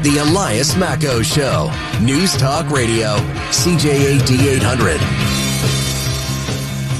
The Elias Makos Show. News Talk Radio. CJAD 800.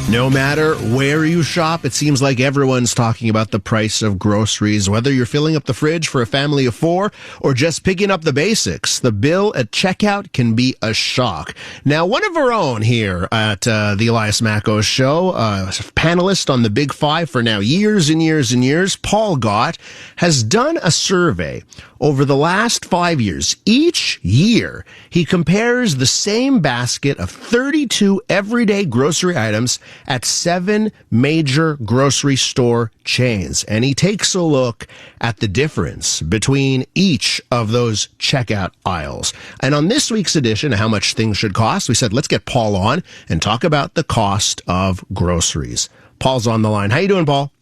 No matter where you shop, it seems like everyone's talking about the price of groceries. Whether you're filling up the fridge for a family of four or just picking up the basics, the bill at checkout can be a shock. Now, one of our own here at the Elias Makos Show, a panelist on the Big Five for now years and years and years, Paul Gott, has done a survey over the last 5 years. Each year, he compares the same basket of 32 everyday grocery items at 7 major grocery store chains. And he takes a look at the difference between each of those checkout aisles. And on this week's edition of How Much Things Should Cost, we said, let's get Paul on and talk about the cost of groceries. Paul's on the line. How you doing, Paul?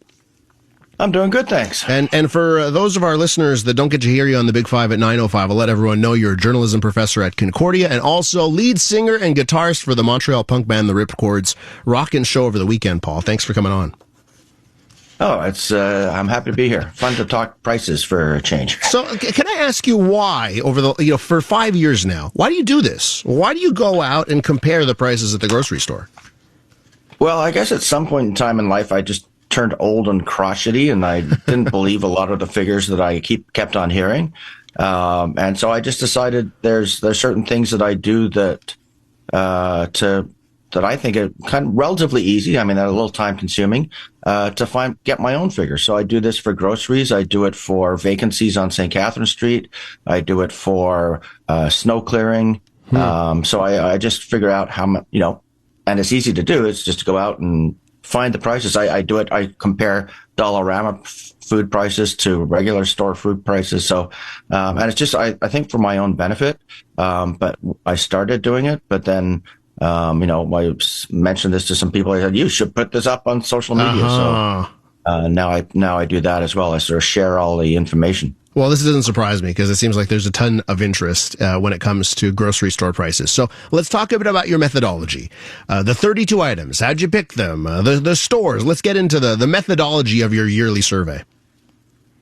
I'm doing good, thanks. And for those of our listeners that don't get to hear you on the Big Five at 9:05, I'll let everyone know you're a journalism professor at Concordia and also lead singer and guitarist for the Montreal punk band, the Ripcordz. Rockin' show over the weekend, Paul. Thanks for coming on. Oh, I'm happy to be here. Fun to talk prices for a change. So can I ask you why for 5 years now, why do you do this? Why do you go out and compare the prices at the grocery store? Well, I guess at some point in time in life, I just turned old and crotchety, and I didn't believe a lot of the figures that I kept on hearing. And so I just decided there's certain things that I do that I think are kind of relatively easy. I mean, they're a little time consuming, to get my own figures. So I do this for groceries. I do it for vacancies on St. Catherine Street. I do it for, snow clearing. So I just figure out how much, and it's easy to do. It's just to go out and find the prices. I do it. I compare Dollarama food prices to regular store food prices. So, and it's just, I think for my own benefit. But I started doing it, but then, I mentioned this to some people. I said, you should put this up on social media. So, now I do that as well. I sort of share all the information. Well, this doesn't surprise me because it seems like there's a ton of interest when it comes to grocery store prices. So let's talk a bit about your methodology. The 32 items, how'd you pick them? The stores, let's get into the methodology of your yearly survey.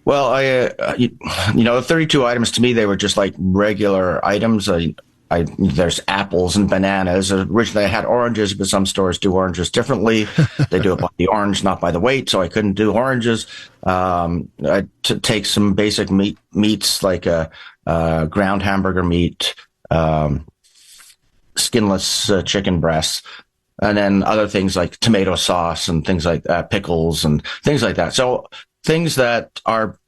Well, the 32 items, to me, they were just like regular items. There's apples and bananas. Originally, I had oranges, but some stores do oranges differently. They do it by the orange, not by the weight, so I couldn't do oranges. I take some basic meats like ground hamburger meat, skinless chicken breasts, and then other things like tomato sauce and things like that, pickles and things like that. So things that are,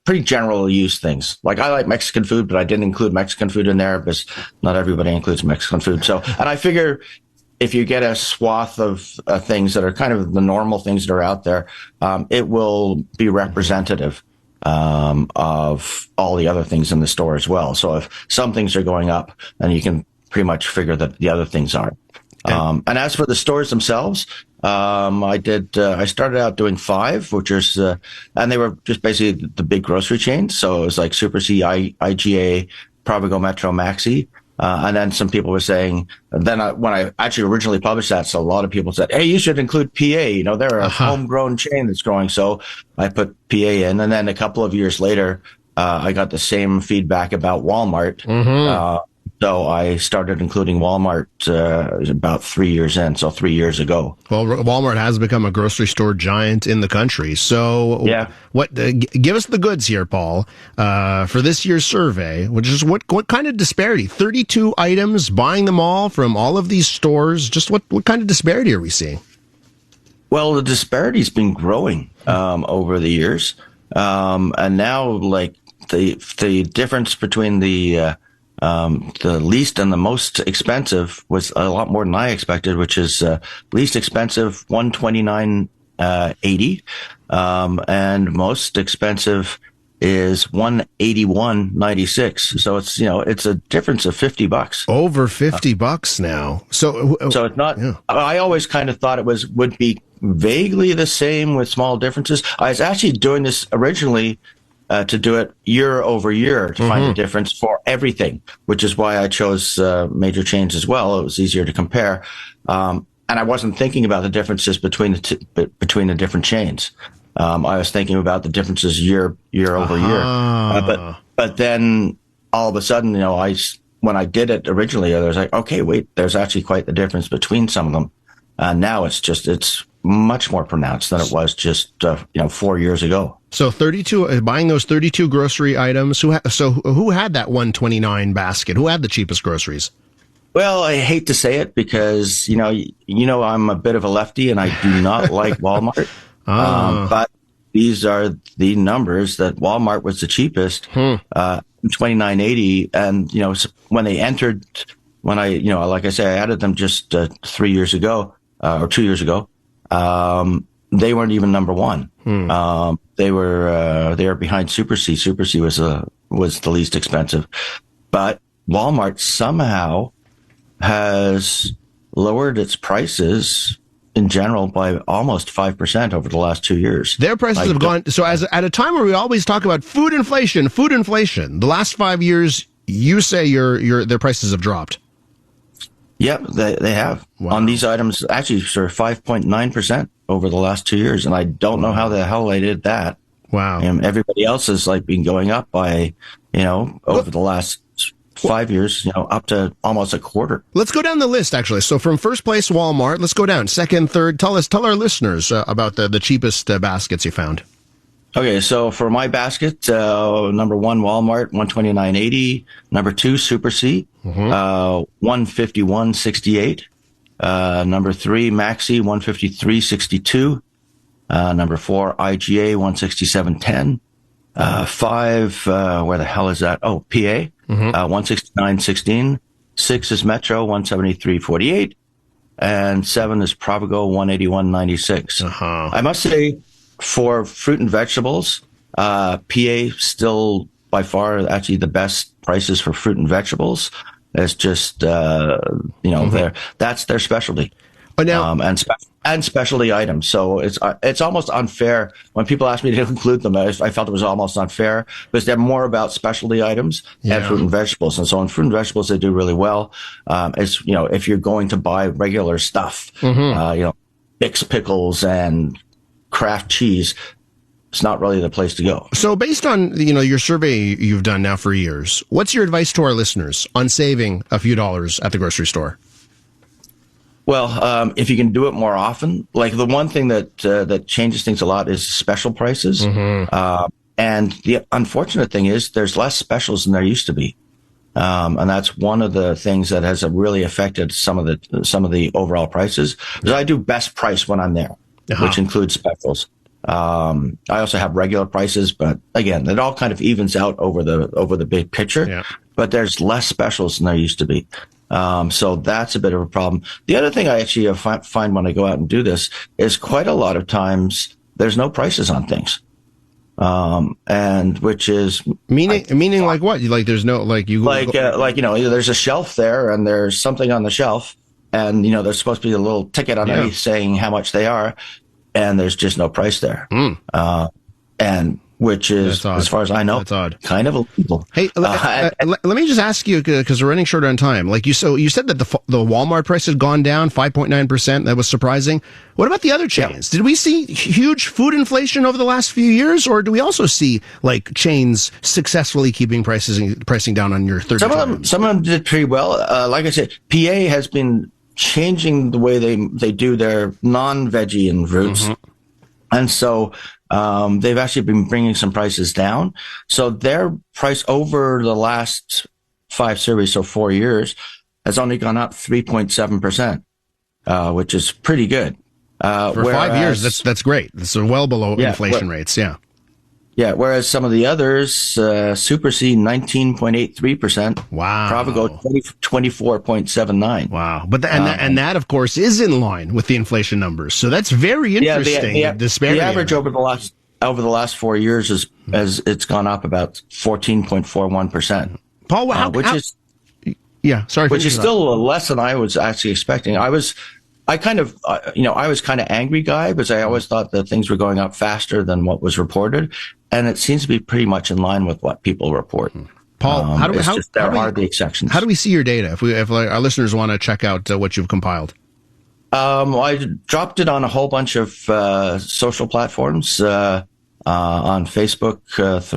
pretty general use things. Like I like Mexican food, but I didn't include Mexican food in there because not everybody includes Mexican food. So, and I figure if you get a swath of things that are kind of the normal things that are out there, it will be representative of all the other things in the store as well. So if some things are going up, then you can pretty much figure that the other things are. And as for the stores themselves, I started out doing 5, which is, and they were just basically the big grocery chains. So it was like Super C, IGA, Provigo, Metro, Maxi. And then some people were saying, when I actually originally published that, so a lot of people said, hey, you should include PA. They're a homegrown chain that's growing. So I put PA in. And then a couple of years later, I got the same feedback about Walmart. Mm-hmm. So I started including Walmart about 3 years in, so 3 years ago. Well, Walmart has become a grocery store giant in the country. So yeah. Give us the goods here, Paul, for this year's survey, which is what kind of disparity? 32 items, buying them all from all of these stores. Just what kind of disparity are we seeing? Well, the disparity's been growing over the years. And now, like, the difference between the least and the most expensive was a lot more than I expected, which is least expensive $129.80, and most expensive is $181.96. So it's a difference of $50. Over $50 now. So it's not. Yeah. I always kind of thought it would be vaguely the same with small differences. I was actually doing this originally to do it year over year to find the difference for everything, which is why I chose major chains as well. It was easier to compare. And I wasn't thinking about the differences between the different chains. I was thinking about the differences year over year. But then all of a sudden, when I did it originally, I was like, okay, wait, there's actually quite the difference between some of them. Now it's much more pronounced than it was just 4 years ago. So 32, buying those 32 grocery items. Who had that 129 basket? Who had the cheapest groceries? Well, I hate to say it because I'm a bit of a lefty and I do not like Walmart. But these are the numbers that Walmart was the cheapest, $29.80, and when they entered, like I say, I added them just 3 years ago or 2 years ago. They weren't even number one. They were behind Super C. Super C was the least expensive, but Walmart somehow has lowered its prices in general by almost 5% over the last 2 years. Their prices have gone. So at a time where we always talk about food inflation, the last 5 years, you say their prices have dropped. Yep, they have. Wow. On these items, actually, sir, 5.9% over the last 2 years, and I don't know how the hell they did that. Wow. And everybody else has been going up by, over the last 5 years, up to almost a quarter. Let's go down the list, actually. So from first place, Walmart, let's go down. Second, third, tell our listeners about the cheapest baskets you found. Okay, so for my basket, number one, Walmart, $129.80. Number two, Super C, $151.68. Number three, Maxi, $153.62. Number four, IGA, $167.10. Five, where the hell is that? Oh, PA, $169.16. Six is Metro, $173.48. And seven is Provigo, $181.96. I must say, for fruit and vegetables, PA still by far actually the best prices for fruit and vegetables. It's just, that's their specialty. Oh, now, and specialty items. So it's almost unfair when people ask me to include them. I felt it was almost unfair because they're more about specialty items and fruit and vegetables. And so in fruit and vegetables, they do really well. If you're going to buy regular stuff, mixed pickles and Kraft cheese, it's not really the place to go. So based on, your survey you've done now for years, what's your advice to our listeners on saving a few dollars at the grocery store? Well, if you can do it more often, like the one thing that changes things a lot is special prices. And the unfortunate thing is there's less specials than there used to be. And that's one of the things that has really affected some of the overall prices. Because I do best price when I'm there, which includes specials. I also have regular prices, but again, it all kind of evens out over the big picture. Yeah. But there's less specials than there used to be. So that's a bit of a problem. The other thing I actually find when I go out and do this is quite a lot of times there's no prices on things. And which is meaning like what? Like there's no, like you, there's a shelf there and there's something on the shelf and, there's supposed to be a little ticket underneath saying how much they are. And there's just no price there. And which is, as far as I know, kind of illegal. Hey, let me just ask you, because we're running short on time. Like you said that the Walmart price had gone down 5.9%. That was surprising. What about the other chains? Did we see huge food inflation over the last few years, or do we also see like chains successfully keeping pricing down on your 30? Some of them did pretty well. Like I said, PA has been changing the way they do their non-veggie and fruits. And so they've actually been bringing some prices down. So their price over the last 5 surveys, so 4 years, has only gone up 3.7%, which is pretty good. For 5 years, that's great. That's well below inflation rates, Yeah, whereas some of the others, Super C, 19.83%. Wow. Provigo, 24.79. Wow. But and that, of course, is in line with the inflation numbers. So that's very interesting. The average over the last 4 years it's gone up about 14.41%. Paul, which is still less than I was actually expecting. I was kind of angry guy because I always thought that things were going up faster than what was reported. And it seems to be pretty much in line with what people report. Paul, there are the exceptions. How do we see your data? If our listeners want to check out what you've compiled? I dropped it on a whole bunch of social platforms. on Facebook.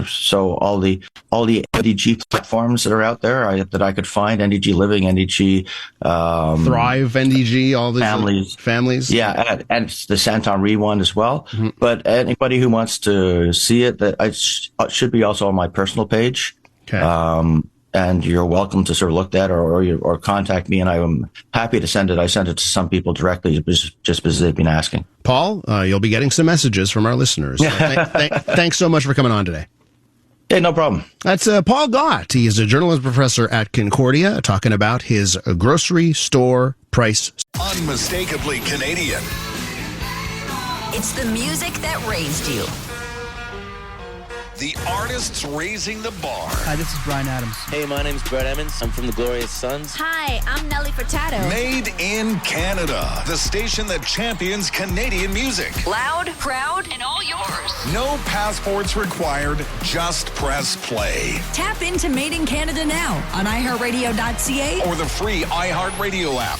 So all the NDG platforms that are out there that I could find, NDG Living, NDG Thrive, NDG, all these families. Yeah, and the Saint Henri one as well. Mm-hmm. But anybody who wants to see it, that should be also on my personal page. Okay. And you're welcome to sort of look at or contact me, and I'm happy to send it. I sent it to some people directly just because they've been asking. Paul, you'll be getting some messages from our listeners. So thanks so much for coming on today. Hey, no problem. That's Paul Gott. He is a journalism professor at Concordia, talking about his grocery store price. Unmistakably Canadian. It's the music that raised you. The artists raising the bar. Hi, this is Brian Adams. Hey, my name's Brett Emmons. I'm from the Glorious Sons. Hi, I'm Nelly Furtado. Made in Canada. The station that champions Canadian music. Loud, proud, and all yours. No passports required. Just press play. Tap into Made in Canada now on iHeartRadio.ca or the free iHeartRadio app.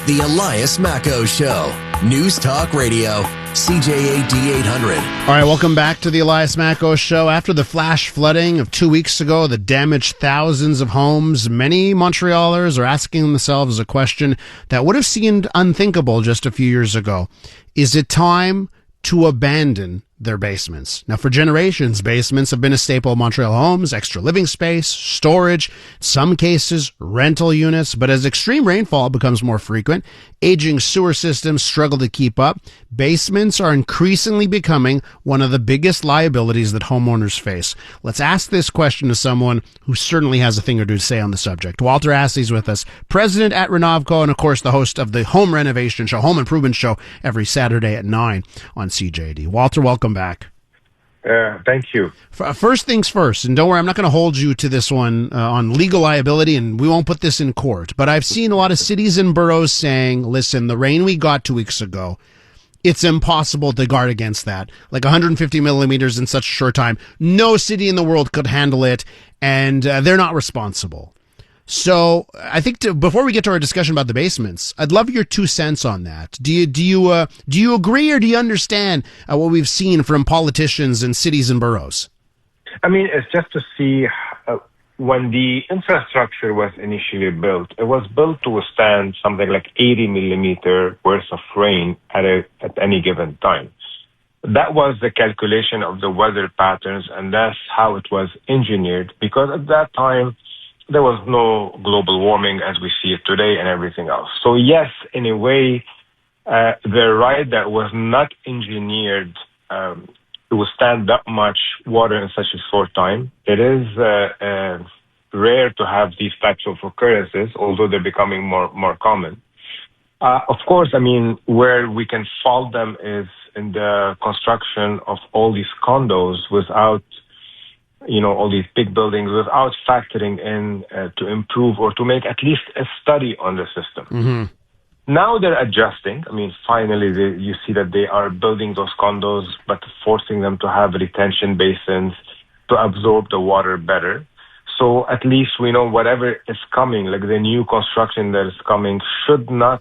The Elias Makos Show. News Talk Radio. CJAD 800. All right, welcome back to the Elias Makos Show. After the flash flooding of 2 weeks ago that damaged thousands of homes, many Montrealers are asking themselves a question that would have seemed unthinkable just a few years ago. Is it time to abandon their basements? Now, for generations, basements have been a staple of Montreal homes, extra living space, storage, in some cases, rental units. But as extreme rainfall becomes more frequent, aging sewer systems struggle to keep up, basements are increasingly becoming one of the biggest liabilities that homeowners face. Let's ask this question to someone who certainly has a thing or two to say on the subject. Walter Assi is with us, president at Renovco, and of course the host of the Home Renovation Show, Home Improvement Show, every Saturday at 9 on CJAD. Walter, welcome back. Thank you. First things first, and don't worry, I'm not going to hold you to this one on legal liability, and we won't put this in court. But I've seen a lot of cities and boroughs saying, listen, the rain we got 2 weeks ago, it's impossible to guard against that. Like 150 millimeters in such a short time. No city in the world could handle it, and they're not responsible. So I think before we get to our discussion about the basements, I'd love your 2 cents on that. Do you agree, or do you understand what we've seen from politicians in cities and boroughs? I mean, it's just to see when the infrastructure was initially built, it was built to withstand something like 80 millimeter worth of rain at any given time. That was the calculation of the weather patterns, and that's how it was engineered, because at that time, there was no global warming as we see it today and everything else. So yes, in a way, they're right that was not engineered to withstand that much water in such a short time. It is rare to have these types of occurrences, although they're becoming more common. Of course, I mean, where we can fault them is in the construction of all these condos without all these big buildings, without factoring in to improve or to make at least a study on the system. Mm-hmm. Now they're adjusting. I mean, finally, you see that they are building those condos, but forcing them to have retention basins to absorb the water better. So at least we know whatever is coming, like the new construction that is coming, should not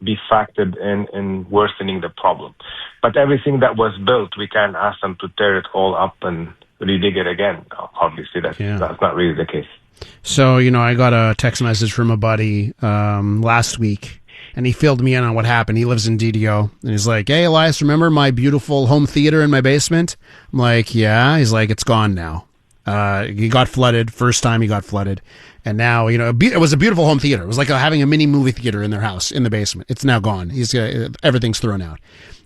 be factored in worsening the problem. But everything that was built, we can't ask them to tear it all up and redig it again. Obviously, that's not really the case. So, I got a text message from a buddy last week, and he filled me in on what happened. He lives in DDO, and he's like, hey, Elias, remember my beautiful home theater in my basement? I'm like, yeah. He's like, it's gone now. He got flooded, first time he got flooded. And now, it was a beautiful home theater. It was like having a mini movie theater in their house, in the basement. It's now gone. Everything's thrown out.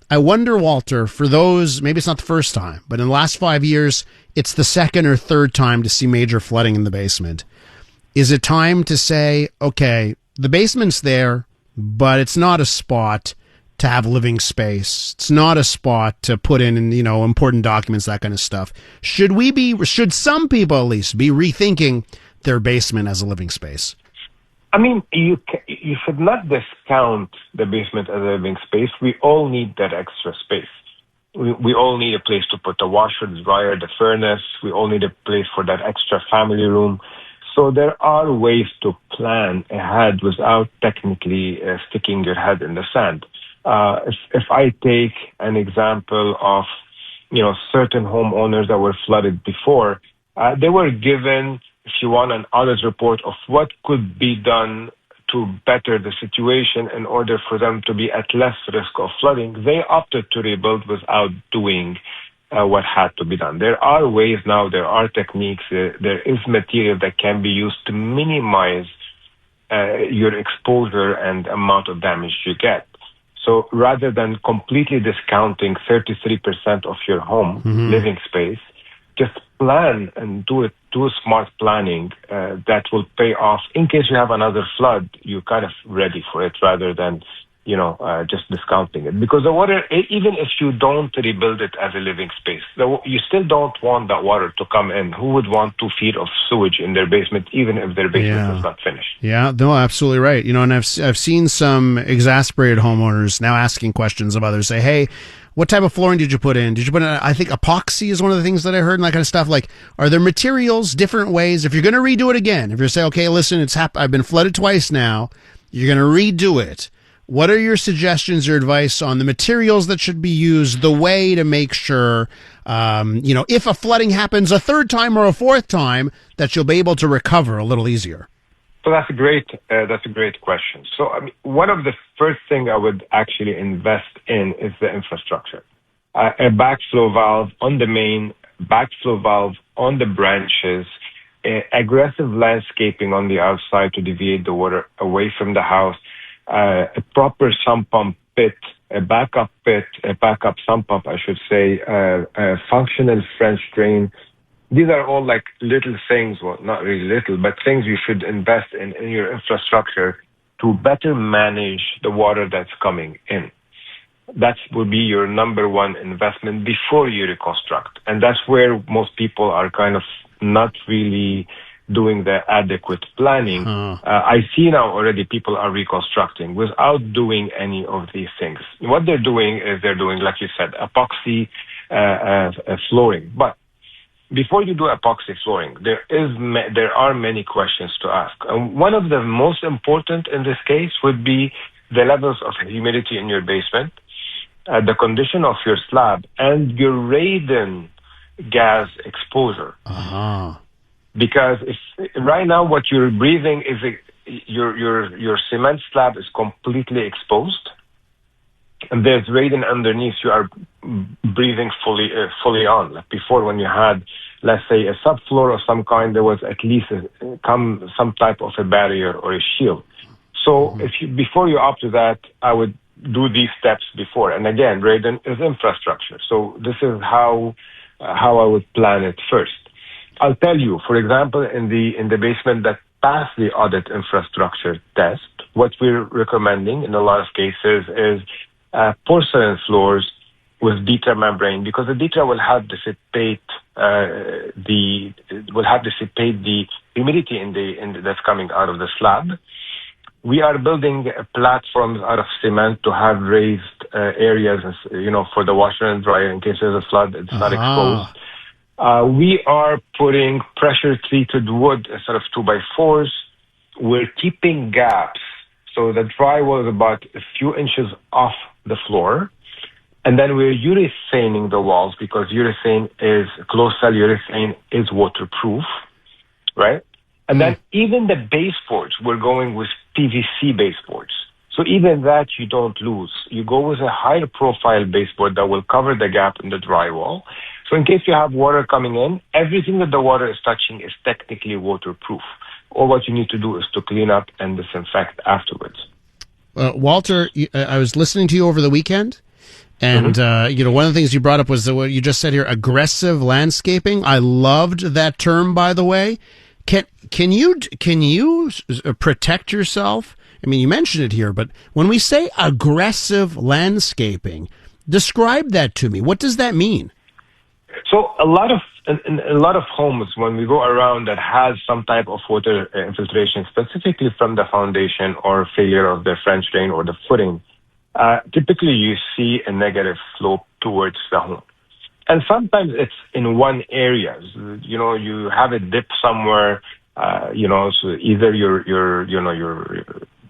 I wonder, Walter, for those, maybe it's not the first time, but in the last 5 years, it's the second or third time to see major flooding in the basement. Is it time to say, okay, the basement's there, but it's not a spot to have living space. It's not a spot to put in, important documents, that kind of stuff. Should some people at least be rethinking their basement as a living space? I mean, you should not discount the basement as a living space. We all need that extra space. We all need a place to put the washer, the dryer, the furnace. We all need a place for that extra family room. So there are ways to plan ahead without technically sticking your head in the sand. If I take an example of, certain homeowners that were flooded before, they were given, if you want, an audit report of what could be done to better the situation in order for them to be at less risk of flooding. They opted to rebuild without doing what had to be done. There are ways now, there are techniques, there is material that can be used to minimize your exposure and amount of damage you get. So rather than completely discounting 33% of your home living space, just plan and do smart planning that will pay off. In case you have another flood, you're kind of ready for it rather than, just discounting it. Because the water, even if you don't rebuild it as a living space, you still don't want that water to come in. Who would want 2 feet of sewage in their basement, even if their basement is not finished? Yeah, no, absolutely right. And I've seen some exasperated homeowners now asking questions of others. Say, hey, what type of flooring did you put in? Did you put in, I think epoxy is one of the things that I heard and that kind of stuff. Like, are there materials, different ways? If you're going to redo it again, if you're saying, okay, listen, I've been flooded twice now, you're going to redo it. What are your suggestions or advice on the materials that should be used, the way to make sure, if a flooding happens a third time or a fourth time, that you'll be able to recover a little easier? So that's a great question. So one of the first thing I would actually invest in is the infrastructure. A backflow valve on the main, backflow valve on the branches, aggressive landscaping on the outside to deviate the water away from the house, a proper sump pump pit, a backup sump pump, I should say, a functional French drain. These are all like little things, well, not really little, but things you should invest in your infrastructure to better manage the water that's coming in. That would be your number one investment before you reconstruct. And that's where most people are kind of not really doing the adequate planning. I see now already people are reconstructing without doing any of these things. What they're doing is like you said, epoxy flooring. But before you do epoxy flooring, there are many questions to ask. One of the most important in this case would be the levels of humidity in your basement, the condition of your slab, and your radon gas exposure. Because if right now what you're breathing is your cement slab is completely exposed, and there's radon underneath, you are breathing fully on. Like before, when you had, let's say, a subfloor of some kind, there was at least some type of a barrier or a shield. So before you opt to that, I would do these steps before. And again, radon is infrastructure. So this is how I would plan it first. I'll tell you, for example, in the basement that passed the audit infrastructure test, what we're recommending in a lot of cases is porcelain floors with DETRA membrane, because the DETRA will help dissipate the humidity that's coming out of the slab. We are building platforms out of cement to have raised areas, for the washer and dryer in case there's a flood. It's not exposed. We are putting pressure-treated wood instead of 2x4s. We're keeping gaps. So the drywall is about a few inches off the floor. And then we're urethaning the walls because closed-cell urethane is waterproof, right? And then even the baseboards, we're going with PVC baseboards. So even that you don't lose. You go with a higher profile baseboard that will cover the gap in the drywall. So in case you have water coming in, everything that the water is touching is technically waterproof. All what you need to do is to clean up and disinfect afterwards. Walter, I was listening to you over the weekend, and one of the things you brought up was what you just said here, aggressive landscaping. I loved that term, by the way. Can you protect yourself? I mean, you mentioned it here, but when we say aggressive landscaping, describe that to me. What does that mean? So in a lot of homes, when we go around that has some type of water infiltration, specifically from the foundation or failure of the French drain or the footing, typically you see a negative slope towards the home. And sometimes it's in one area. You have a dip somewhere, so either you're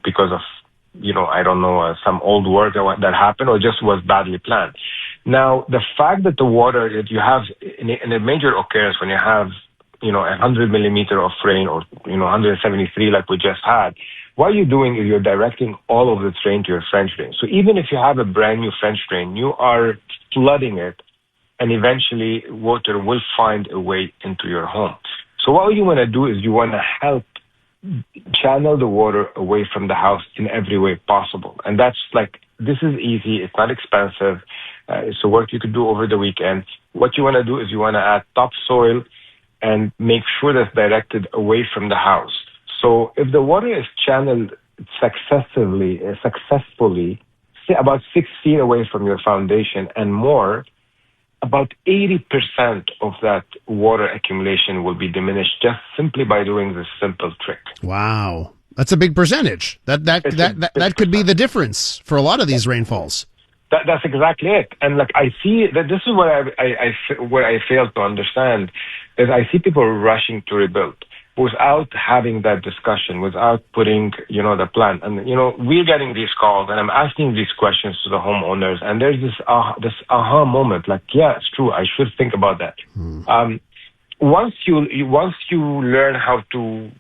because of I don't know, some old work that happened, or just was badly planned. Now, the fact that the water that you have in a major occurrence, when you have 100 millimeter of rain, or 173 like we just had, what you're doing is you're directing all of the rain to your French drain. So even if you have a brand new French drain, you are flooding it, and eventually water will find a way into your home. So what you want to do is you want to help channel the water away from the house in every way possible. And that's this is easy. It's not expensive. It's a work you could do over the weekend. What you want to do is you want to add topsoil and make sure that's directed away from the house. So if the water is channeled successfully, say about 6 feet away from your foundation and more, about 80% of that water accumulation will be diminished just simply by doing this simple trick. Wow. That's a big percentage. That could be the difference for a lot of these rainfalls. That's exactly it. And I see that this is what I fail to understand is I see people rushing to rebuild without having that discussion, without putting, the plan. And, we're getting these calls, and I'm asking these questions to the homeowners, and there's this aha moment, yeah, it's true, I should think about that. Once you learn how to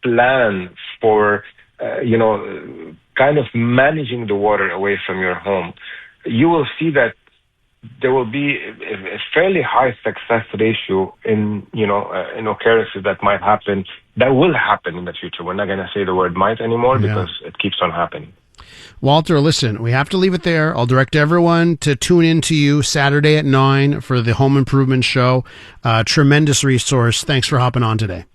plan for, kind of managing the water away from your home, you will see that there will be a fairly high success ratio in occurrences that might happen, that will happen in the future. We're not going to say the word might anymore because it keeps on happening. Walter, listen, we have to leave it there. I'll direct everyone to tune in to you Saturday at 9 for the Home Improvement Show. Tremendous resource. Thanks for hopping on today.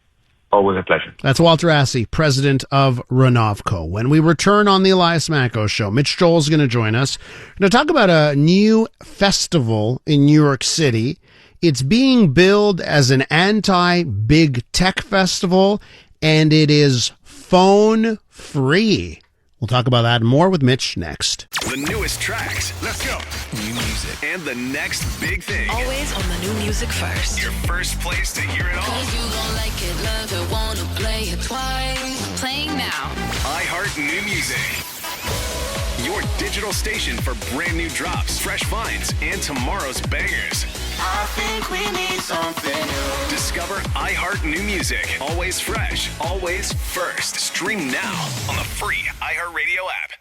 Always a pleasure. That's Walter Assi, president of Renovco. When we return on the Elias Makos Show, Mitch Joel is going to join us. We're going to talk about a new festival in New York City. It's being billed as an anti-big tech festival, and it is phone-free. We'll talk about that and more with Mitch next. The newest tracks. Let's go. New music. And the next big thing. Always on the new music first. Your first place to hear it all. 'Cause you gon' like it, love it, wanna play it twice. Playing now. iHeart New Music. Your digital station for brand new drops, fresh finds, and tomorrow's bangers. I think we need something new. Discover iHeart New Music. Always fresh, always first. Stream now on the free iHeartRadio app.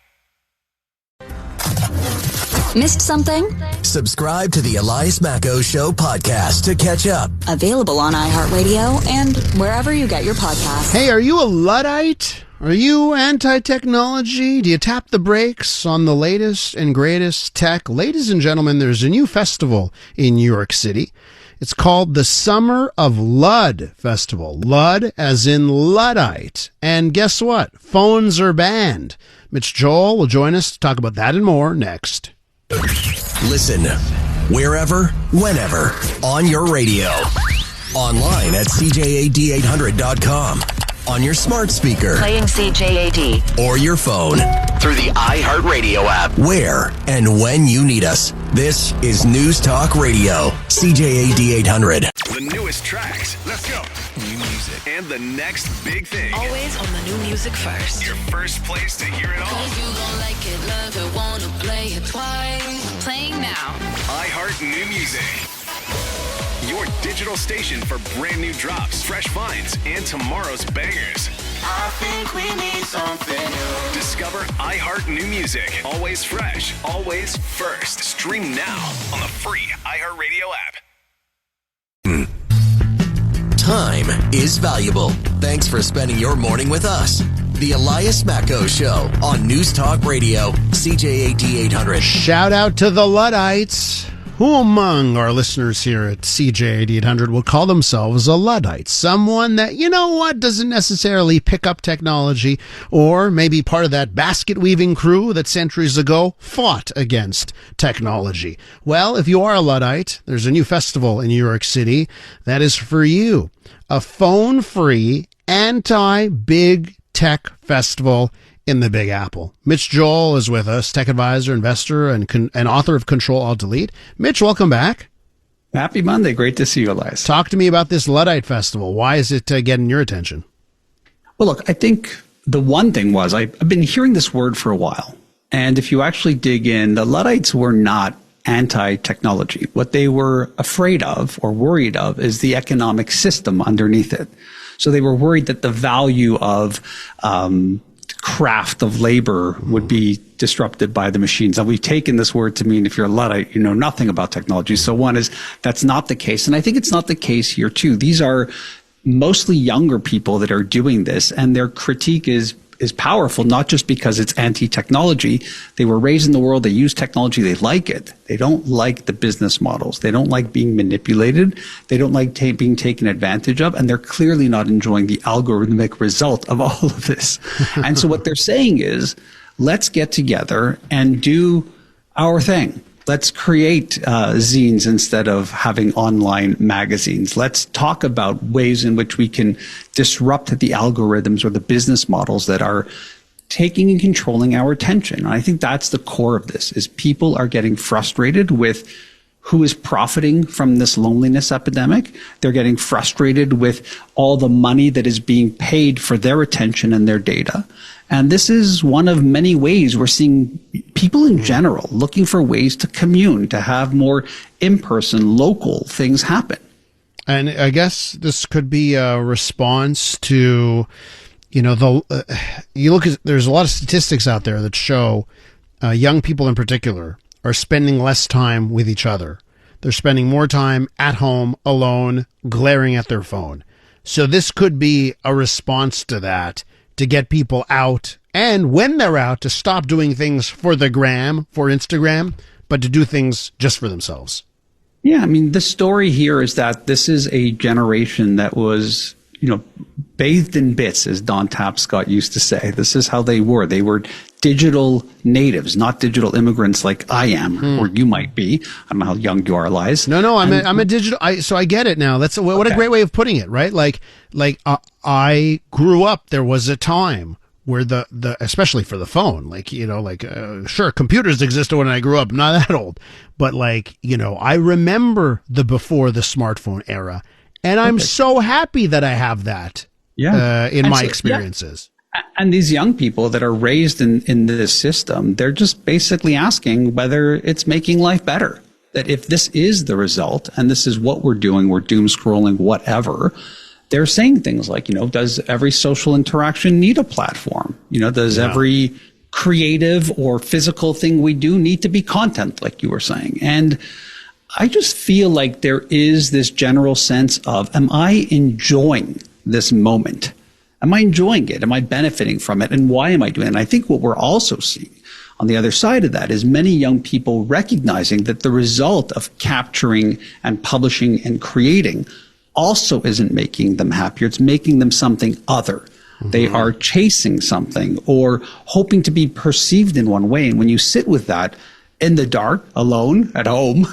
Missed something? Subscribe to the Elias Makos Show podcast to catch up. Available on iHeartRadio and wherever you get your podcasts. Hey, are you a Luddite? Are you anti-technology? Do you tap the brakes on the latest and greatest tech? Ladies and gentlemen, there's a new festival in New York City. It's called the Summer of Lud Festival. Lud as in Luddite. And guess what? Phones are banned. Mitch Joel will join us to talk about that and more next. Listen wherever, whenever, on your radio. Online at CJAD800.com. On your smart speaker. Playing CJAD. Or your phone. Through the iHeartRadio app. Where and when you need us. This is News Talk Radio. CJAD 800. The newest tracks. Let's go. New music. And the next big thing. Always on the new music first. Your first place to hear it all. 'Cause you gon' like it, love it, wanna play it twice. Playing now. iHeart New Music. Your digital station for brand new drops, fresh finds, and tomorrow's bangers. I think we need something new. Discover iHeart New Music. Always fresh, always first. Stream now on the free iHeartRadio app. Time is valuable. Thanks for spending your morning with us. The Elias Makos Show on News Talk Radio, CJAD 800. Shout out to the Luddites. Who among our listeners here at CJAD 800 will call themselves a Luddite? Someone that, doesn't necessarily pick up technology, or maybe part of that basket weaving crew that centuries ago fought against technology. Well, if you are a Luddite, there's a new festival in New York City that is for you. A phone-free, anti-big tech festival in the Big Apple. Mitch Joel is with us, tech advisor, investor, and author of Control-Alt-Delete. Mitch, welcome back. Happy Monday. Great to see you, Elias. Talk to me about this Luddite Festival. Why is it getting your attention? Well, look, I think the one thing was I've been hearing this word for a while. And if you actually dig in, the Luddites were not anti-technology. What they were afraid of or worried of is the economic system underneath it. So they were worried that the value of craft of labor would be disrupted by the machines. Now, we've taken this word to mean if you're a Luddite, you know nothing about technology. So one is that's not the case. And I think it's not the case here too. These are mostly younger people that are doing this, and their critique is powerful, not just because it's anti-technology. They were raised in the world. They use technology. They like it. They don't like the business models. They don't like being manipulated. They don't like being taken advantage of. And they're clearly not enjoying the algorithmic result of all of this. And so what they're saying is, let's get together and do our thing. Let's create zines instead of having online magazines. Let's talk about ways in which we can disrupt the algorithms or the business models that are taking and controlling our attention. And I think that's the core of this, is people are getting frustrated with who is profiting from this loneliness epidemic. They're getting frustrated with all the money that is being paid for their attention and their data. And this is one of many ways we're seeing people in general looking for ways to commune, to have more in-person, local things happen. And I guess this could be a response to, you look at, there's a lot of statistics out there that show young people in particular are spending less time with each other. They're spending more time at home, alone, glaring at their phone. So this could be a response to that, to get people out, and when they're out, to stop doing things for the gram, for Instagram, but to do things just for themselves. Yeah, I mean, the story here is that this is a generation that was, bathed in bits, as Don Tapscott used to say. This is how they were. They were digital natives, not digital immigrants like I am, or you might be. I don't know how young you are, Elias. No, I'm a digital. So I get it now. That's what a great way of putting it, right? Like I grew up. There was a time where the especially for the phone, sure, computers existed when I grew up. I'm not that old, but I remember the before the smartphone era, and I'm so happy that I have that. Yeah, in my experiences. Yeah. And these young people that are raised in this system, they're just basically asking whether it's making life better. That if this is the result and this is what we're doing, we're doom scrolling, whatever, they're saying things like, does every social interaction need a platform? Does every creative or physical thing we do need to be content, like you were saying? And I just feel like there is this general sense of, am I enjoying this moment? Am I enjoying it? Am I benefiting from it? And why am I doing it? And I think what we're also seeing on the other side of that is many young people recognizing that the result of capturing and publishing and creating also isn't making them happier. It's making them something other. Mm-hmm. They are chasing something or hoping to be perceived in one way. And when you sit with that in the dark, alone, at home,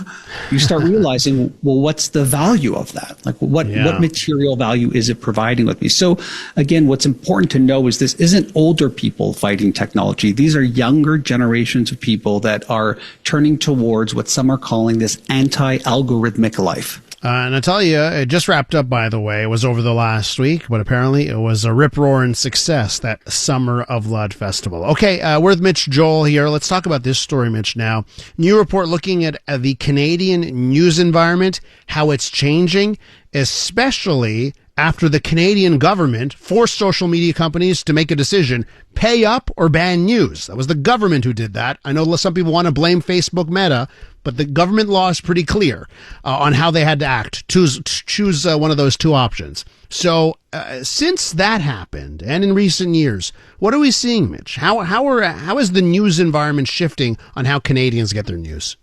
you start realizing, well, what's the value of that? Like what material value is it providing with me? So again, what's important to know is this isn't older people fighting technology. These are younger generations of people that are turning towards what some are calling this anti-algorithmic life. And I tell you, it just wrapped up, by the way. It was over the last week, but apparently it was a rip-roaring success, that Summer of Lud Festival. Okay, we're with Mitch Joel here. Let's talk about this story, Mitch, now. New report looking at the Canadian news environment, how it's changing, especially after the Canadian government forced social media companies to make a decision, pay up or ban news. That was the government who did that. I know some people want to blame Facebook Meta, but the government law is pretty clear on how they had to act. Choose one of those two options. So since that happened, and in recent years, what are we seeing, Mitch? How is the news environment shifting on how Canadians get their news?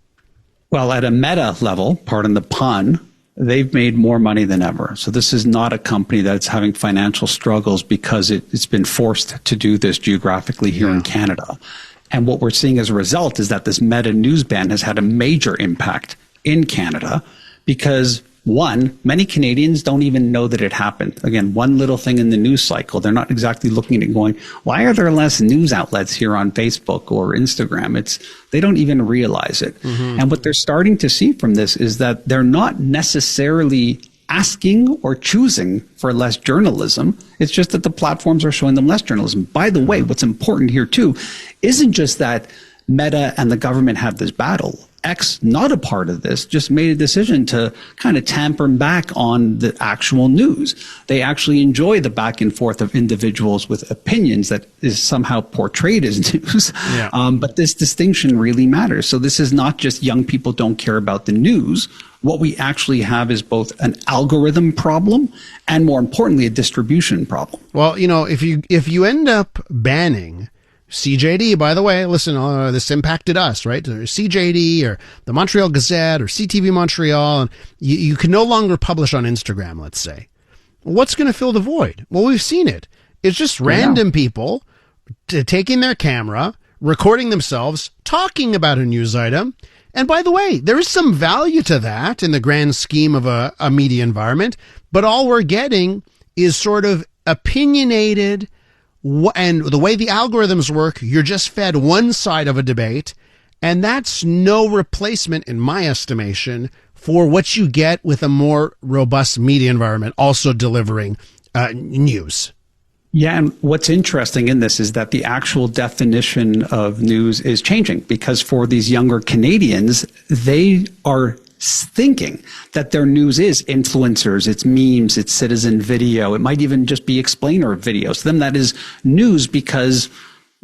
Well, at a Meta level, pardon the pun, they've made more money than ever. So this is not a company that's having financial struggles because it's been forced to do this geographically here in Canada. And what we're seeing as a result is that this Meta news ban has had a major impact in Canada because, one, many Canadians don't even know that it happened. Again, one little thing in the news cycle, they're not exactly looking at it going, why are there less news outlets here on Facebook or Instagram? They don't even realize it. Mm-hmm. And what they're starting to see from this is that they're not necessarily asking or choosing for less journalism. It's just that the platforms are showing them less journalism. By the way, what's important here too isn't just that Meta and the government have this battle. X, not a part of this, just made a decision to kind of tamper back on the actual news. They actually enjoy the back and forth of individuals with opinions that is somehow portrayed as news. Yeah. But this distinction really matters. So this is not just young people don't care about the news. What we actually have is both an algorithm problem and, more importantly, a distribution problem. Well, if you end up banning CJAD, by the way, listen, this impacted us, right? CJAD or the Montreal Gazette or CTV Montreal, and you can no longer publish on Instagram, let's say. What's going to fill the void? Well, we've seen it. It's just random people taking their camera, recording themselves, talking about a news item. And by the way, there is some value to that in the grand scheme of a media environment, but all we're getting is sort of opinionated. And the way the algorithms work, you're just fed one side of a debate, and that's no replacement, in my estimation, for what you get with a more robust media environment also delivering news. Yeah, and what's interesting in this is that the actual definition of news is changing, because for these younger Canadians, they are thinking that their news is influencers, it's memes, it's citizen video, it might even just be explainer videos. To them, that is news, because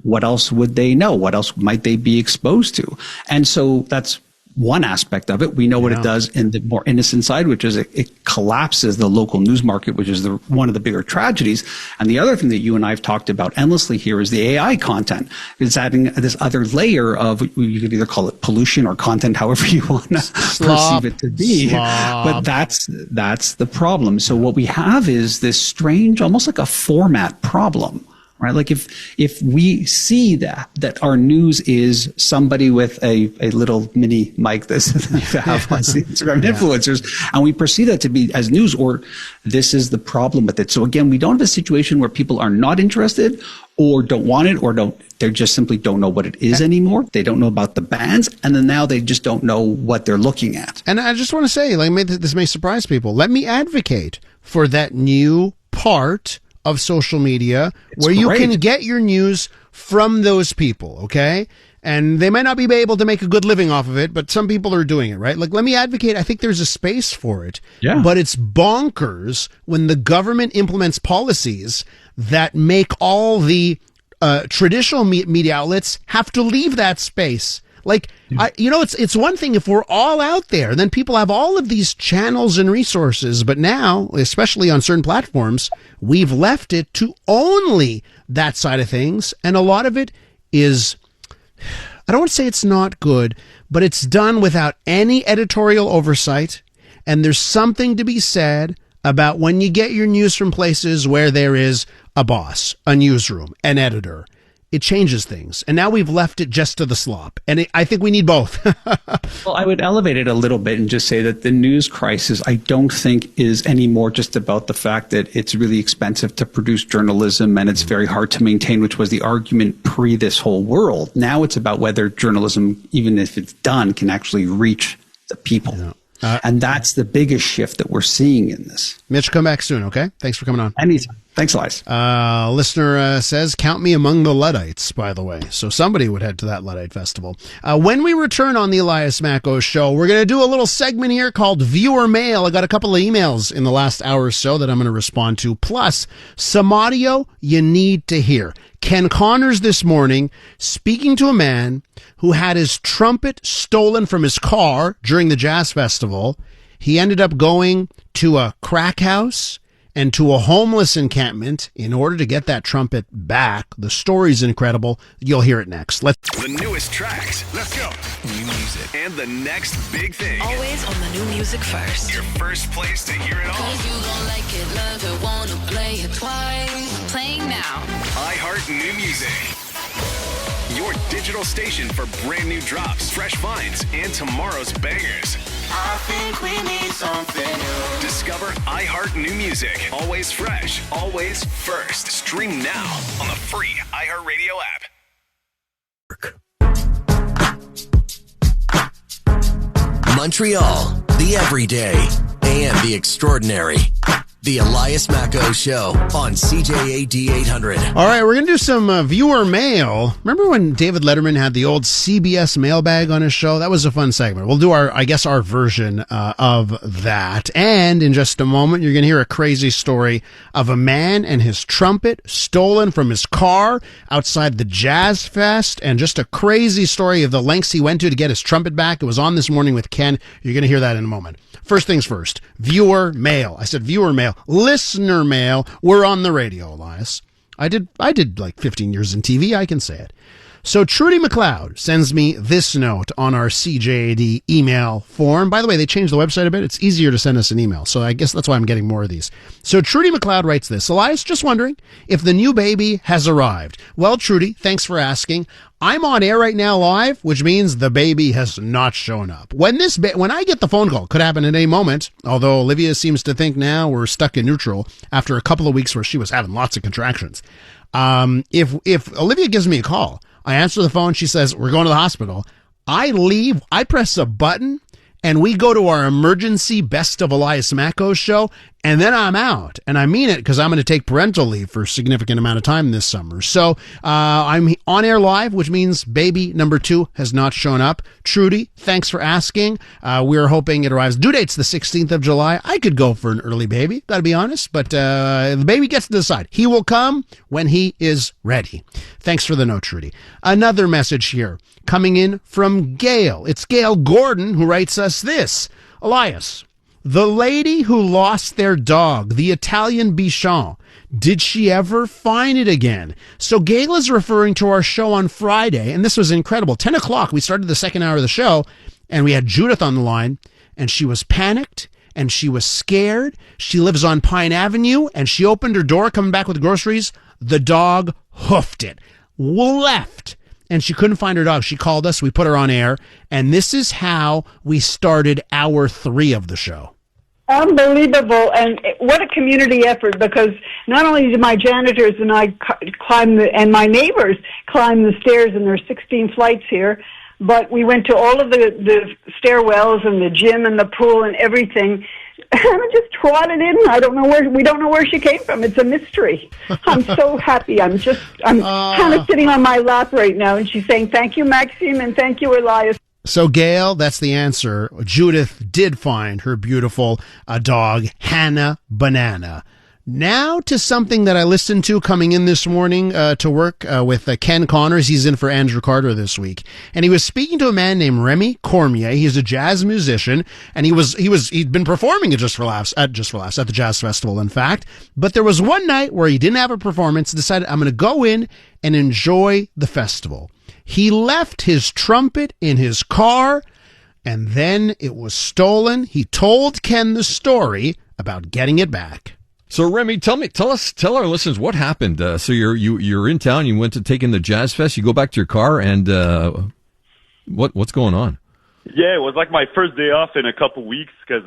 what else would they know? What else might they be exposed to? And so that's one aspect of it. We know what it does in the more innocent side, which is it collapses the local news market, which is one of the bigger tragedies. And the other thing that you and I have talked about endlessly here is the AI content. It's adding this other layer of, you could either call it pollution or content, however you want to perceive it to be. But that's the problem. So what we have is this strange, almost like a format problem. Right? Like if we see that our news is somebody with a little mini mic that have on Instagram influencers, and we perceive that to be as news, or this is the problem with it. So again, we don't have a situation where people are not interested or don't want it, or they just simply don't know what it is anymore. They don't know about the bands, and then now they just don't know what they're looking at. And I just want to say, this may surprise people. Let me advocate for that new part of social media where you can get your news from those people, okay? And they might not be able to make a good living off of it, but some people are doing it, right? Like, let me advocate. I think there's a space for it. Yeah. But it's bonkers when the government implements policies that make all the traditional media outlets have to leave that space. Like, it's one thing if we're all out there, then people have all of these channels and resources. But now, especially on certain platforms, we've left it to only that side of things. And a lot of it is, I don't want to say it's not good, but it's done without any editorial oversight. And there's something to be said about when you get your news from places where there is a boss, a newsroom, an editor. It changes things. And now we've left it just to the slop. And I think we need both. Well, I would elevate it a little bit and just say that the news crisis, I don't think, is anymore just about the fact that it's really expensive to produce journalism and it's very hard to maintain, which was the argument pre this whole world. Now it's about whether journalism, even if it's done, can actually reach the people. Yeah. And that's the biggest shift that we're seeing in this. Mitch, come back soon, okay? Thanks for coming on. Anytime. Thanks, Elias. Listener says, count me among the Luddites, by the way. So somebody would head to that Luddite festival. When we return on the Elias Makos Show, we're going to do a little segment here called Viewer Mail. I got a couple of emails in the last hour or so that I'm going to respond to. Plus, some audio you need to hear. Ken Connors this morning speaking to a man who had his trumpet stolen from his car during the jazz festival. He ended up going to a crack house and to a homeless encampment in order to get that trumpet back. The story's incredible. You'll hear it next. The newest tracks. Let's go. New music. And the next big thing. Always on the new music first. Your first place to hear it all. 'Cause you gon' like it, love it, wanna play it twice. Playing now. iHeart New Music. Your digital station for brand new drops, fresh finds, and tomorrow's bangers. I think we need something new. Discover iHeart New Music. Always fresh, always first. Stream now on the free iHeartRadio app. Montreal, the everyday. and the extraordinary. The Elias Makos Show on CJAD 800. All right, we're going to do some viewer mail. Remember when David Letterman had the old CBS mailbag on his show? That was a fun segment. We'll do our version of that. And in just a moment, you're going to hear a crazy story of a man and his trumpet stolen from his car outside the Jazz Fest, and just a crazy story of the lengths he went to get his trumpet back. It was on This Morning with Ken. You're going to hear that in a moment. First things first, viewer mail. I said viewer mail. Listener mail. We're on the radio, Elias. I did like 15 years in TV. I can say it. So Trudy McLeod sends me this note on our CJAD email form. By the way, they changed the website a bit. It's easier to send us an email. So I guess that's why I'm getting more of these. So Trudy McLeod writes this. Elias, just wondering if the new baby has arrived. Well, Trudy, thanks for asking. I'm on air right now live, which means the baby has not shown up. When I get the phone call, could happen at any moment, although Olivia seems to think now we're stuck in neutral after a couple of weeks where she was having lots of contractions. If Olivia gives me a call, I answer the phone, she says, we're going to the hospital. I leave, I press a button, and we go to our emergency Best of Elias Makos show, and then I'm out. And I mean it, because I'm going to take parental leave for a significant amount of time this summer. So I'm on air live, which means baby number 2 has not shown up. Trudy, thanks for asking. We're hoping it arrives. Due date's the 16th of July. I could go for an early baby, got to be honest, but the baby gets to decide. He will come when he is ready. Thanks for the note, Trudy. Another message here coming in from Gail. It's Gail Gordon who writes us this. Elias, the lady who lost their dog, the Italian Bichon, did she ever find it again? So Gail is referring to our show on Friday, and this was incredible. 10 o'clock, we started the second hour of the show, and we had Judith on the line, and she was panicked, and she was scared. She lives on Pine Avenue, and she opened her door coming back with groceries. The dog hoofed it, left, and she couldn't find her dog. She called us. We put her on air, and this is how we started hour 3 of the show. Unbelievable, and what a community effort, because not only did my janitors and I climb and my neighbors climb the stairs, and there's 16 flights here, but we went to all of the stairwells and the gym and the pool and everything, and just trotted in. We don't know where she came from. It's a mystery. I'm so happy. I'm kind of sitting on my lap right now, and she's saying, thank you, Maxime, and thank you, Elias. So, Gail, that's the answer. Judith did find her beautiful dog, Hannah Banana. Now to something that I listened to coming in this morning to work with Ken Connors. He's in for Andrew Carter this week. And he was speaking to a man named Remy Cormier. He's a jazz musician, and he'd been performing at Just for Laughs at the Jazz Festival, in fact. But there was one night where he didn't have a performance, decided, I'm going to go in and enjoy the festival. He left his trumpet in his car, and then it was stolen. He told Ken the story about getting it back. So Remy, tell our listeners what happened. So you're in town. You went to take in the Jazz Fest. You go back to your car, and what's going on? Yeah, it was like my first day off in a couple weeks because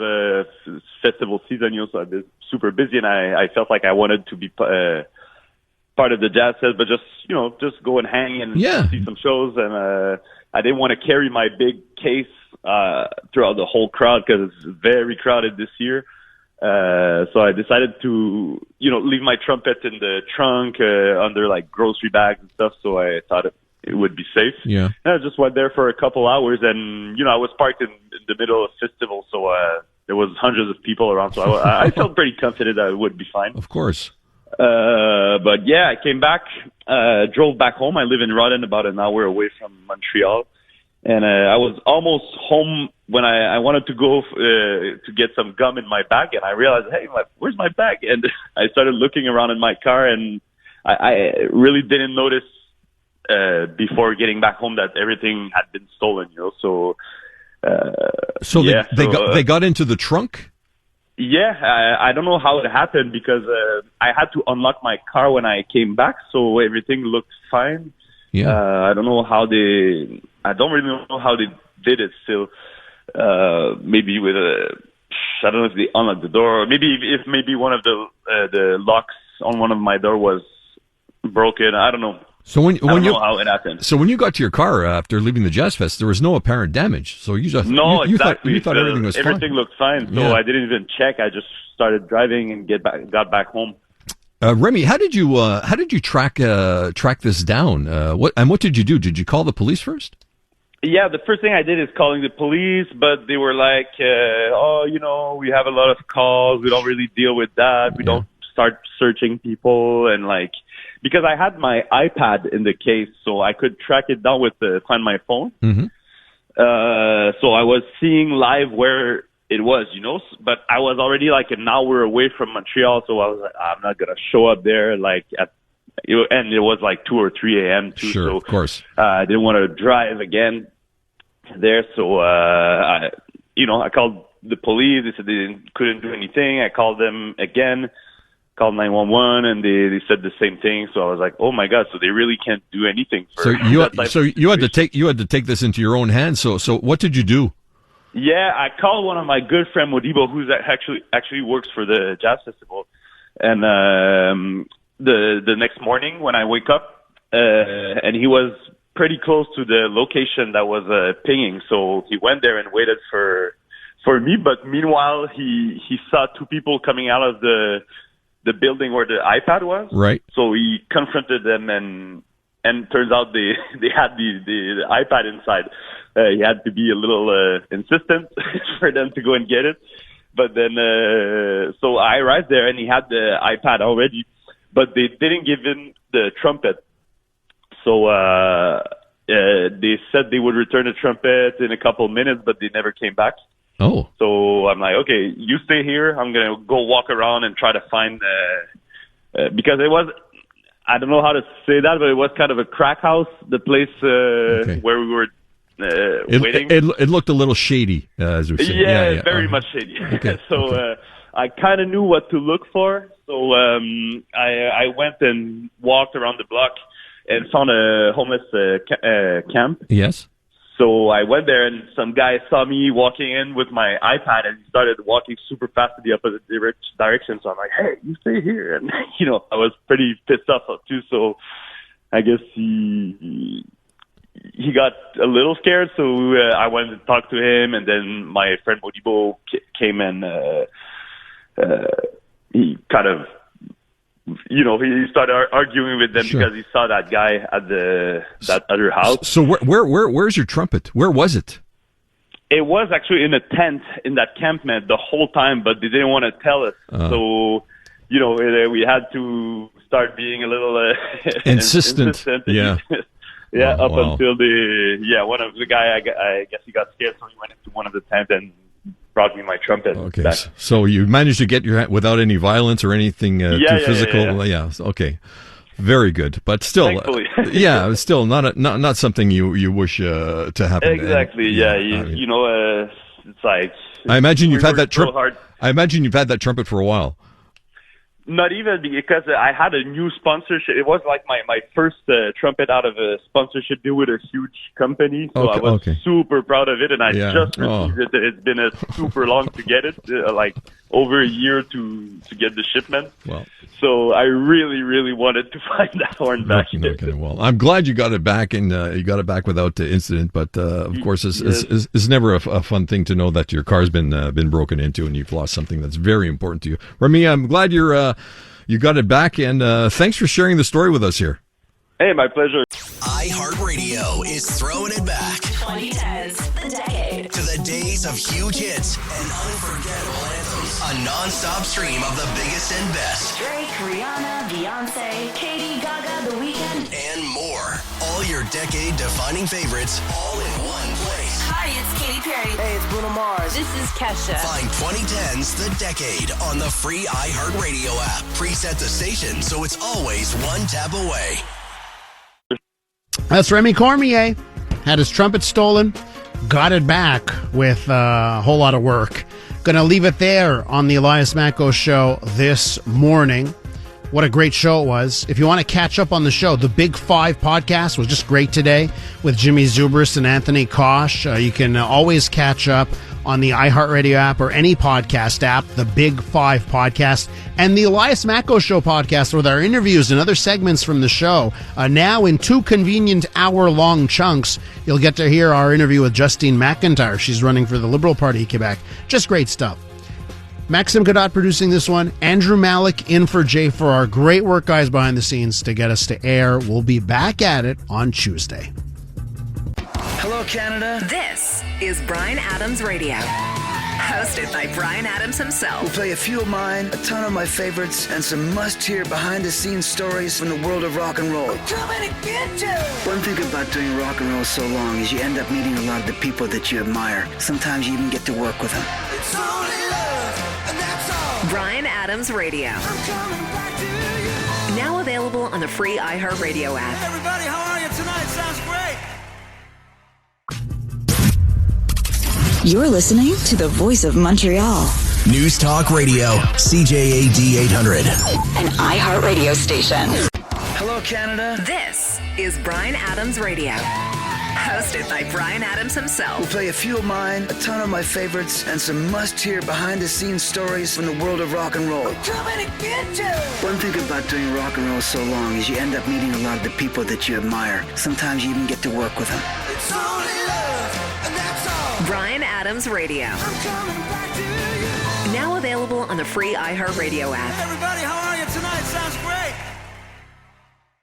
it's festival season. So I've been super busy, and I felt like I wanted to be part of the Jazz Fest, but just go and hang and see some shows. And I didn't want to carry my big case throughout the whole crowd because it's very crowded this year. So I decided to, leave my trumpet in the trunk under like grocery bags and stuff. So I thought it would be safe. Yeah. And I just went there for a couple hours, and I was parked in the middle of the festival, so there was hundreds of people around. So I felt pretty confident that it would be fine. Of course. But yeah, I came back, drove back home. I live in Rodden, about an hour away from Montreal. And I was almost home when I wanted to go to get some gum in my bag, and I realized, hey, where's my bag? And I started looking around in my car, and I really didn't notice before getting back home that everything had been stolen. So they got into the trunk. Yeah, I don't know how it happened because I had to unlock my car when I came back, so everything looked fine. Yeah. I don't really know how they did it still. Maybe with I don't know if they unlocked the door, or maybe one of the locks on one of my door was broken. I don't know. So I don't know how it happened. So when you got to your car after leaving the Jazz Fest, there was no apparent damage. So you just exactly. you thought everything was fine. Everything looked fine. So I didn't even check. I just started driving and got back home. Remy, how did you track this down? What did you do? Did you call the police first? Yeah, the first thing I did is calling the police, but they were like, we have a lot of calls. We don't really deal with that. We don't start searching people. And because I had my iPad in the case, so I could track it down find my phone. Mm-hmm. So I was seeing live where it was, but I was already an hour away from Montreal. So I was like, I'm not going to show up there and it was 2 or 3 a.m. too. Sure, so of course. I didn't want to drive again there. So, I called the police. They said they couldn't do anything. I called them again, called 911, and they said the same thing. So I was like, oh my God. So they really can't do anything. You had to take this into your own hands. So what did you do? Yeah, I called one of my good friend Modibo, who's actually works for the Jazz Festival. And, the next morning when I wake up, and he was pretty close to the location that was pinging, so he went there and waited for me. But meanwhile, he saw 2 people coming out of the building where the iPad was. Right. So he confronted them, and turns out they had the iPad inside. He had to be a little insistent for them to go and get it. But then, so I arrived there and he had the iPad already. But they didn't give him the trumpet. So they said they would return the trumpet in a couple of minutes, but they never came back. Oh. So I'm like, okay, you stay here. I'm going to go walk around and try to find, because it was, I don't know how to say that, but it was kind of a crack house, the place where we were waiting. It looked a little shady, as we say. Yeah, very much shady. Okay. So I kind of knew what to look for. So I went and walked around the block and found a homeless camp. Yes. So I went there and some guy saw me walking in with my iPad and he started walking super fast to the opposite direction. So I'm like, hey, you stay here. And, I was pretty pissed off too. So I guess he got a little scared. So I went to talk to him, and then my friend Modibo came and he kind of, he started arguing with them because he saw that guy at that other house. So where's your trumpet? Where was it? It was actually in a tent in that campment the whole time, but they didn't want to tell us. So, we had to start being a little insistent. Yeah. Until one of the guy, I guess he got scared, so he went into one of the tents and brought me my trumpet. Okay, back. So you managed to get your without any violence or anything too physical. Yeah. Okay, very good, but still, still not something you wish to happen. Exactly. It's like I imagine you've had that so hard. I imagine you've had that trumpet for a while. Not even, because I had a new sponsorship. It was like my first trumpet out of a sponsorship deal with a huge company. So I was super proud of it, and I just received it. It's been super long to get it, like over a year to get the shipment. Well, so I really, really wanted to find that horn back. Okay, well, I'm glad you got it back, and you got it back without incident. But of course, it's never a fun thing to know that your car's been broken into and you've lost something that's very important to you. Remy, I'm glad you got it back, and thanks for sharing the story with us here. Hey, my pleasure. iHeartRadio is throwing it back. 2010s, the decade. To the days of huge hits and unforgettable anthems. A non-stop stream of the biggest and best. Drake, Rihanna, Beyonce, Katy, Gaga, The Weeknd, and more. All your decade-defining favorites, all in one place. Hi, it's Katy Perry. Hey, it's Bruno Mars. This is Kesha. Find 2010's The Decade on the free iHeartRadio app. Preset the station so it's always one tap away. That's Remy Cormier. Had his trumpet stolen, got it back with a whole lot of work. Gonna leave it there on the Elias Makos Show this morning. What a great show it was. If you want to catch up on the show, the Big Five podcast was just great today with Jimmy Zubris and Anthony Kosh. You can always catch up on the iHeartRadio app or any podcast app, the Big 5 podcast, and the Elias Makos Show podcast with our interviews and other segments from the show. Now in 2 convenient hour-long chunks, you'll get to hear our interview with Justine McIntyre. She's running for the Liberal Party of Quebec. Just great stuff. Maxim Gott producing this one. Andrew Malik in for Jay for our great work guys behind the scenes to get us to air. We'll be back at it on Tuesday. Hello, Canada. This is Bryan Adams Radio, hosted by Bryan Adams himself. We'll play a few of mine, a ton of my favorites, and some must-hear behind-the-scenes stories from the world of rock and roll. Coming to get you. One thing about doing rock and roll so long is you end up meeting a lot of the people that you admire. Sometimes you even get to work with them. It's only love, and that's all. Bryan Adams Radio. I'm coming back to you. Now available on the free iHeartRadio app. Everybody, how are you tonight? Sounds great. You're listening to the voice of Montreal. News Talk Radio, CJAD 800. An iHeartRadio station. Hello, Canada. This is Bryan Adams Radio, hosted by Bryan Adams himself. We'll play a few of mine, a ton of my favorites, and some must-hear behind-the-scenes stories from the world of rock and roll. Coming to get you. One thing about doing rock and roll so long is you end up meeting a lot of the people that you admire. Sometimes you even get to work with them. It's only love, and that's all. Bryan Adams Radio. I'm coming back to you. Now available on the free iHeartRadio app. Everybody,